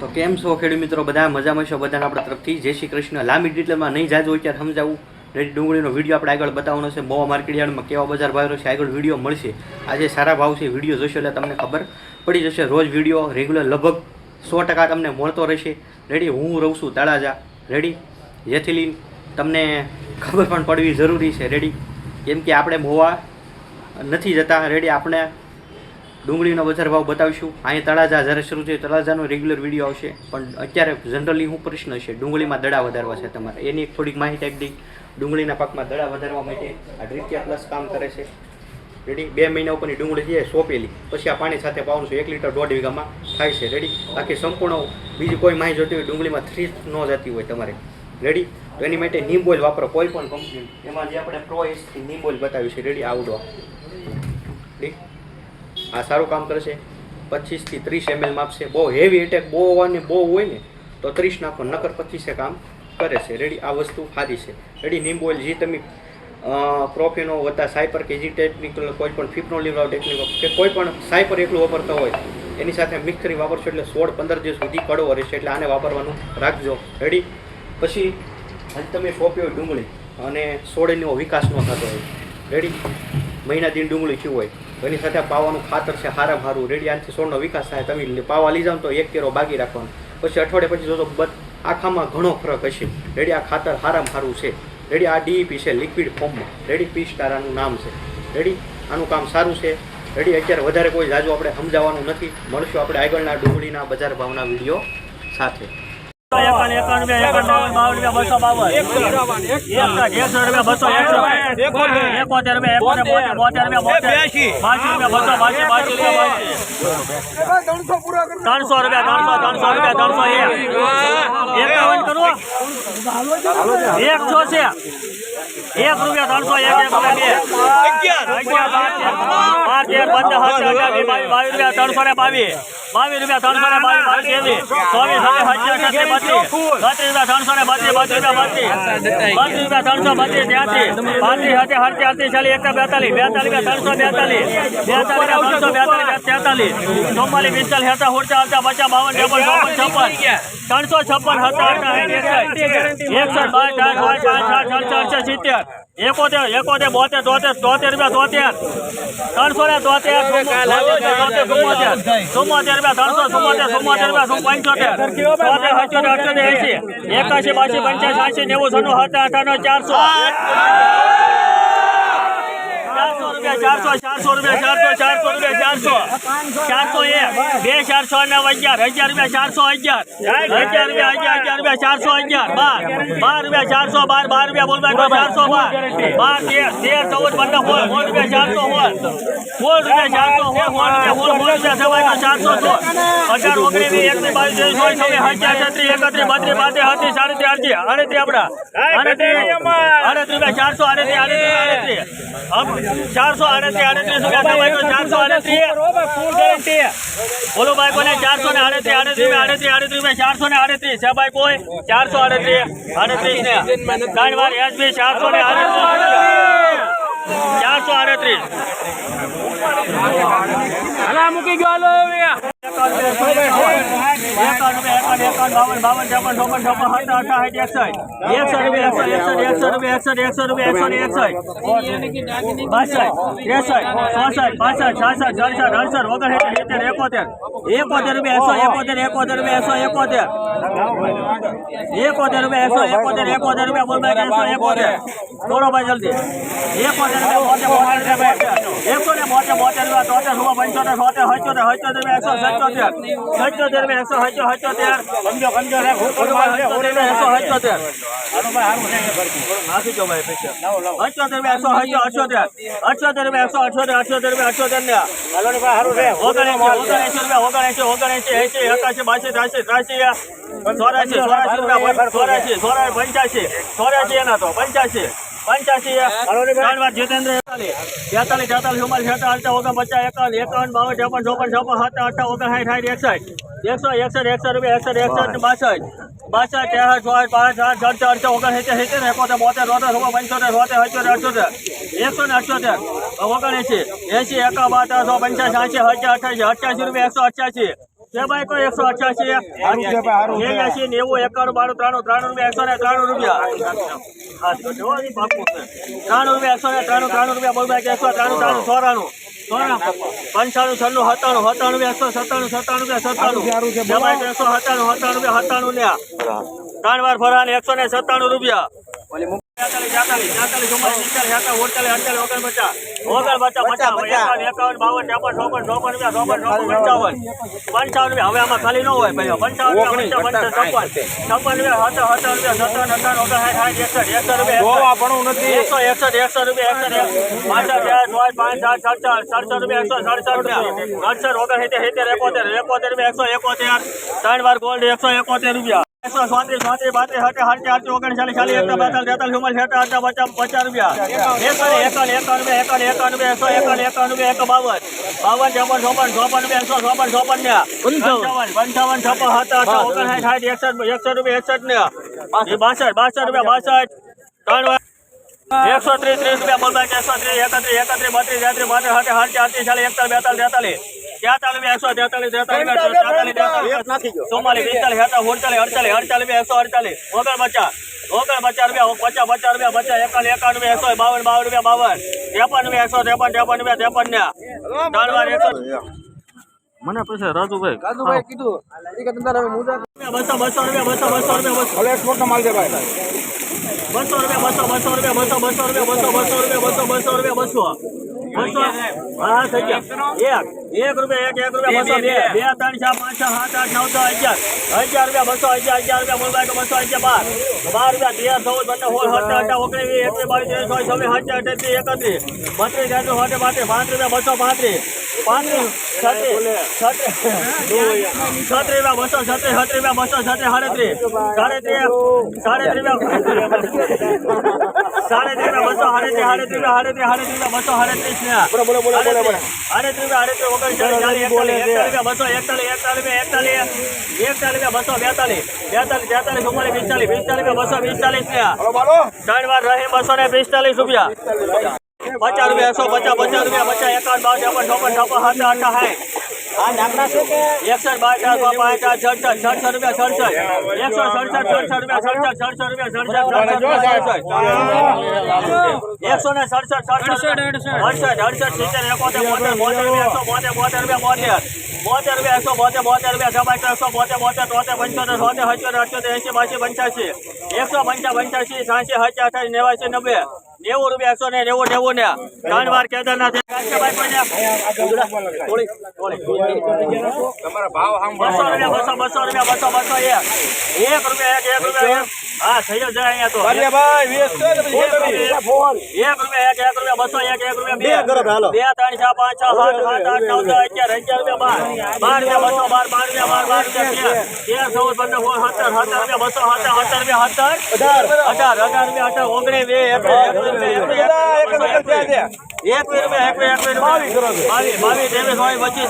તો કેમ છો ખેડૂત મિત્રો? બધા મજામાં છો? બધાને આપણા તરફથી જય શ્રી કૃષ્ણ. લાંબી ડિટેલમાં નહીં જાજો અત્યારે સમજાવું. રેડી ડુંગળીનો વિડીયો આપણે આગળ બતાવવાનો છે. મોવા માર્કેટ યાર્ડમાં કેવા બજાર ભાવ છે આગળ વિડીયો મળશે. આજે સારા ભાવ છે, વિડીયો જોશો એટલે તમને ખબર પડી જશે. રોજ વિડીયો રેગ્યુલર લગભગ 100% તમને મળતો રહેશે. રેડી હું રહું છું તળાજા. રેડી જેથી લઈને તમને ખબર પણ પડવી જરૂરી છે. રેડી કેમ કે આપણે મોવા નથી જતા. રેડી આપણે ડુંગળીનો બજાર ભાવ બતાવીશું. અહીંયા તળાજા જ્યારે શરૂ છે તળાજાનો રેગ્યુલર વિડીયો આવશે. પણ અત્યારે જનરલી શું પ્રશ્ન છે, ડુંગળીમાં દડા વધારવા છે તમારે, એની એક થોડીક માહિતી આપી દઈ. ડુંગળીના પાકમાં દડા વધારવા માટે આ ડ્રીપિયા પ્લસ કામ કરે છે. રેડી 2 મહિના ઉપરની ડુંગળી છે સોંપેલી, પછી આ પાણી સાથે પાવાનું છે. 1 લીટર 1.5 વીઘામાં થાય છે. રેડી બાકી સંપૂર્ણ બીજી કોઈ માહિતી જોતી હોય ડુંગળીમાં થ્રીજ ન જતી હોય તમારે. રેડી તો એની માટે નીમબોઇલ વાપરો, કોઈ પણ કંપની. એમાં જે આપણે પ્રો એસથી નીમબોઇલ બતાવ્યું છે. રેડી આવડો આ સારું કામ કરશે. 25 થી 30 ml માપશે. બહુ હેવી એટેક બહુ હોય ને તો 30 નાખો, નકર 25 કામ કરે છે. રેડી આ વસ્તુ સારી છે. રેડી નીમબોઇલ જે તમે પ્રોફેનો વત્તા સાયપર કે જે ટેકનિકલ કોઈ પણ ફિપ્રોલિવ ટેકનિકલ કે કોઈ પણ સાયપર એકલું વાપરતા હોય એની સાથે મિક્સ કરી વાપરશો એટલે 16-15 દિવસ સુધી કડવો રહેશે. એટલે આને વાપરવાનું રાખજો. રેડી પછી તમે સોંપ્યો ડુંગળી અને છોડનો વિકાસ ન થતો હોય. રેડી મહિના દિન ડુંગળી થયું હોય એની સાથે પાવાનું ખાતર છે હારામ હારું. રેડી આનાથી છોડનો વિકાસ થાય. તમે પાવા લઈ જાઓ તો 1 કેરો બાકી રાખવાનું. પછી અઠવાડિયા પછી જોજો આખામાં ઘણો ફરક હશે. રેડી આ ખાતર હારામ હારું છે. રેડી આ DEP છે લિક્વિડ ફોર્મમાં. રેડી P-Star આનું નામ છે. રેડી આનું કામ સારું છે. રેડી અત્યારે વધારે કોઈ જાજુ આપણે સમજાવવાનું નથી. મળશું આપણે આગળના ડુંગળીના બજાર ભાવના વિડીયો સાથે. 51 બોલો ભાઈ કોને 438 છે ભાઈ કોઈ 438 ને 3 વાર SB 438 હાલા મૂકી ગયો હાલો થોડો ભાઈ જલ્દી 85 જીતેન્દ્ર 43 44 44 49 51 52 53 54 55 57 88 સેબાઈ કોઈ 188 89 90 91 92 93 રૂપિયા 193 રૂપિયા 93 રૂપિયા 193 રૂપિયા બોલ ભાઈ 193 94 95 96 97 97 197 રૂપિયા 97 રૂપિયા 3 વાર ફરાને 197 રૂપિયા 55 હવે આમાં ખાલી ન હોય ભાઈ 3 વાર ગોલ્ડ 171 રૂપિયા 134 32 38 39 40 41 રૂપિયા 130 બોલ ભાઈ 130 31 32 44 મને પછી રાજુભાઈ કીધું રૂપિયા 200 રૂપિયા માલ દે ભાઈ 200 રૂપિયા હા થઈ ગયા એક રૂપિયા 2 3 4 5 6 7 8 9 10 11 રૂપિયા 200 11 રૂપિયા બોલ ભાઈ 211 12 રૂપિયા 3 વાર રહે 245 રૂપિયા 50 રૂપિયા 150 50 રૂપિયા 3 વાર કેદારનાથ તમારા ભાવ 200 રૂપિયા 1 રૂપિયા હા થઈ જાય અહીંયા તો ભાઈ 1 રૂપિયા 2 3 4 5 6 7 8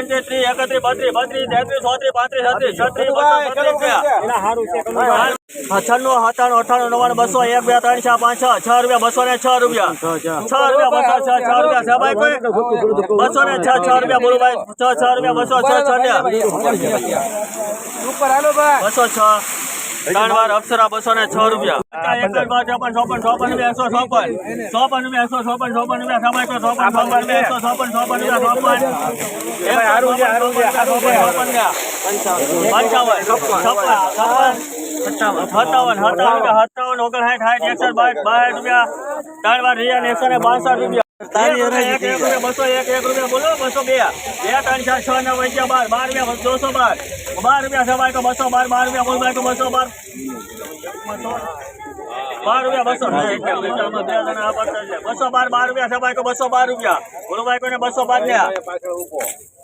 9 10 11 3 વાર અપ્સરા 206 રૂપિયા 3 વાર રિયા 162 રૂપિયા 1 રૂપિયા બોલો 202 2 3 4 6 9 11 12 રૂપિયા 212 સવાય તો 212 રૂપિયા બોલ ભાઈ તો 212 12 રૂપિયા સવાય તો 212 રૂપિયા બોલો ભાઈ કોઈને 212 162 રૂપિયા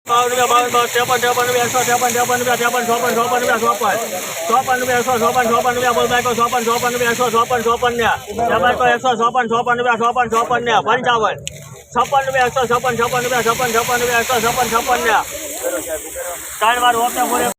રૂપિયા 52 રૂપિયા 53 રૂપિયા 53 રૂપિયા 54 રૂપિયા 54 રૂપિયા 54 રૂપિયા 54 રૂપિયા 154 રૂપિયા 154 ને 55 56 રૂપિયા 156 રૂપિયા 56 રૂપિયા 156 રૂપિયા 156 રૂપિયા 156 ત્રણ વાર ઓકે બોલે